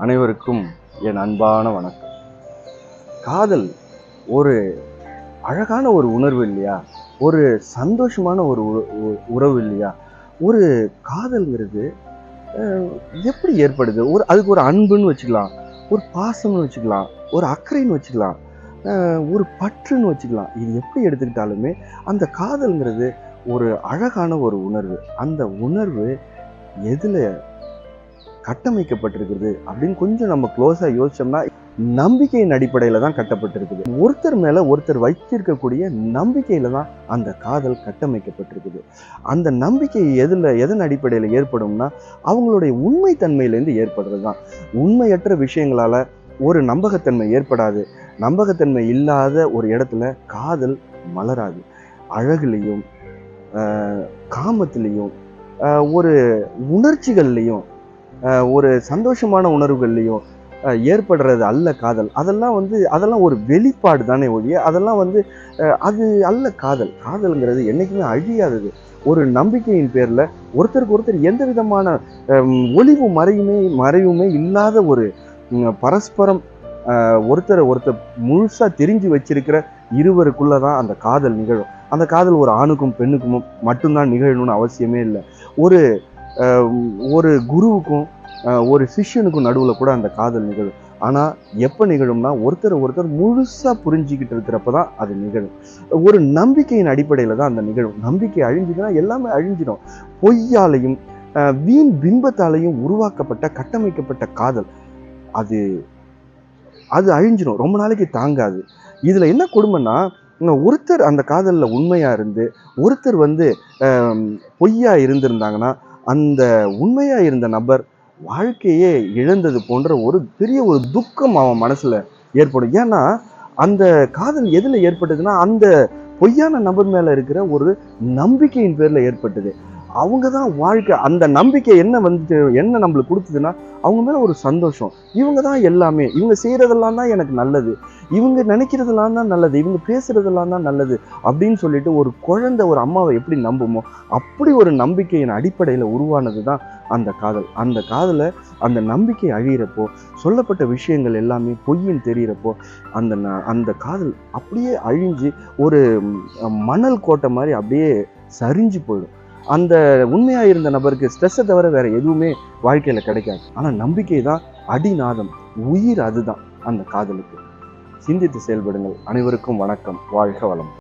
அனைவருக்கும் என் அன்பான வணக்கம். காதல் ஒரு அழகான ஒரு உணர்வு இல்லையா? ஒரு சந்தோஷமான ஒரு உறவு இல்லையா? ஒரு காதல்ங்கிறது எப்படி ஏற்படுது? அதுக்கு ஒரு அன்புன்னு வச்சுக்கலாம், ஒரு பாசம்னு வச்சுக்கலாம், ஒரு அக்கறைன்னு வச்சுக்கலாம், ஒரு பற்றுன்னு வச்சுக்கலாம். இது எப்படி எடுத்துக்கிட்டாலுமே அந்த காதல்ங்கிறது ஒரு அழகான ஒரு உணர்வு. அந்த உணர்வு எதுல கட்டமைக்கப்பட்டிருக்குது அப்படின்னு கொஞ்சம் நம்ம க்ளோஸா யோசிச்சோம்னா, நம்பிக்கையின் அடிப்படையில தான் கட்டப்பட்டிருக்குது. ஒருத்தர் மேல ஒருத்தர் வைத்திருக்கக்கூடிய நம்பிக்கையில தான் அந்த காதல் கட்டமைக்கப்பட்டிருக்குது. அந்த நம்பிக்கை எதன் அடிப்படையில ஏற்படும்னா, அவங்களுடைய உண்மை தன்மையிலேருந்து ஏற்படுறது தான். உண்மையற்ற விஷயங்களால ஒரு நம்பகத்தன்மை ஏற்படாது. நம்பகத்தன்மை இல்லாத ஒரு இடத்துல காதல் மலராது. அழகுலையும் காமத்திலையும் ஒரு உணர்ச்சிகள்லையும் ஒரு சந்தோஷமான உணர்வுகள்லையும் ஏற்படுறது அல்ல காதல். அதெல்லாம் ஒரு வெளிப்பாடு தானே ஒழிய அதெல்லாம் அது அல்ல காதல். காதல்ங்கிறது என்னைக்குமே அழியாதது. ஒரு நம்பிக்கையின் பேர்ல ஒருத்தருக்கு ஒருத்தர் எந்த விதமான ஒளிவு மறைவுமே இல்லாத ஒரு பரஸ்பரம் ஒருத்தர் முழுசா தெரிஞ்சு வச்சிருக்கிற இருவருக்குள்ளதான் அந்த காதல் நிகழும். அந்த காதல் ஒரு ஆணுக்கும் பெண்ணுக்கும் மட்டும்தான் நிகழணும்னு அவசியமே இல்லை. ஒரு குருவுக்கும் ஒரு சிஷ்யனுக்கும் நடுவில் கூட அந்த காதல் நிகழும். ஆனால் எப்போ நிகழும்னா ஒருத்தர் முழுசா புரிஞ்சுக்கிட்டு இருக்கிறப்ப தான் அது நிகழும். ஒரு நம்பிக்கையின் அடிப்படையில் தான் அந்த நிகழும். நம்பிக்கை அழிஞ்சுதுன்னா எல்லாமே அழிஞ்சிடும். பொய்யாலையும் வீண் பிம்பத்தாலையும் உருவாக்கப்பட்ட கட்டமைக்கப்பட்ட காதல் அது அழிஞ்சிடும். ரொம்ப நாளைக்கு தாங்காது. இதில் என்ன கொடுமைன்னா, ஒருத்தர் அந்த காதலில் உண்மையாக இருந்து ஒருத்தர் பொய்யா இருந்திருந்தாங்கன்னா அந்த உண்மையா இருந்த நபர் வாழ்க்கையே இழந்தது போன்ற ஒரு பெரிய ஒரு துக்கம் அவன் மனசுல ஏற்படும். ஏன்னா அந்த காதல் எதுல ஏற்பட்டதுன்னா அந்த பொய்யான நபர் மேல இருக்கிற ஒரு நம்பிக்கையின் பேர்ல ஏற்பட்டது. அவங்க தான் வாழ்க்கை. அந்த நம்பிக்கை என்ன நம்மளுக்கு கொடுத்ததுன்னா, அவங்க மேல ஒரு சந்தோஷம். இவங்க தான் எல்லாமே, இவங்க செய்யறதெல்லாம் தான் எனக்கு நல்லது, இவங்க நினைக்கிறதெல்லாம் தான் நல்லது, இவங்க பேசுறதெல்லாம் தான் நல்லது அப்படின்னு சொல்லிட்டு ஒரு குழந்தை ஒரு அம்மாவை எப்படி நம்புமோ அப்படி ஒரு நம்பிக்கையின் அடிப்படையில உருவானது தான் அந்த காதல். அந்த காதலை அந்த நம்பிக்கை அழியிறப்போ, சொல்லப்பட்ட விஷயங்கள் எல்லாமே பொய்ன்னு தெரியிறப்போ அந்த காதல் அப்படியே அழிஞ்சு ஒரு மணல் கோட்டை மாதிரி அப்படியே சரிஞ்சு போயிடும். அந்த உண்மையா இருந்த நபருக்கு ஸ்ட்ரெஸ்ஸை தவிர வேற எதுவுமே வாழ்க்கையில கிடைக்காது. ஆனா நம்பிக்கை தான் அடிநாதம், உயிர் அதுதான் அந்த காதலுக்கு. சிந்தித்து செயல்படுங்கள். அனைவருக்கும் வணக்கம். வாழ்க வளம்.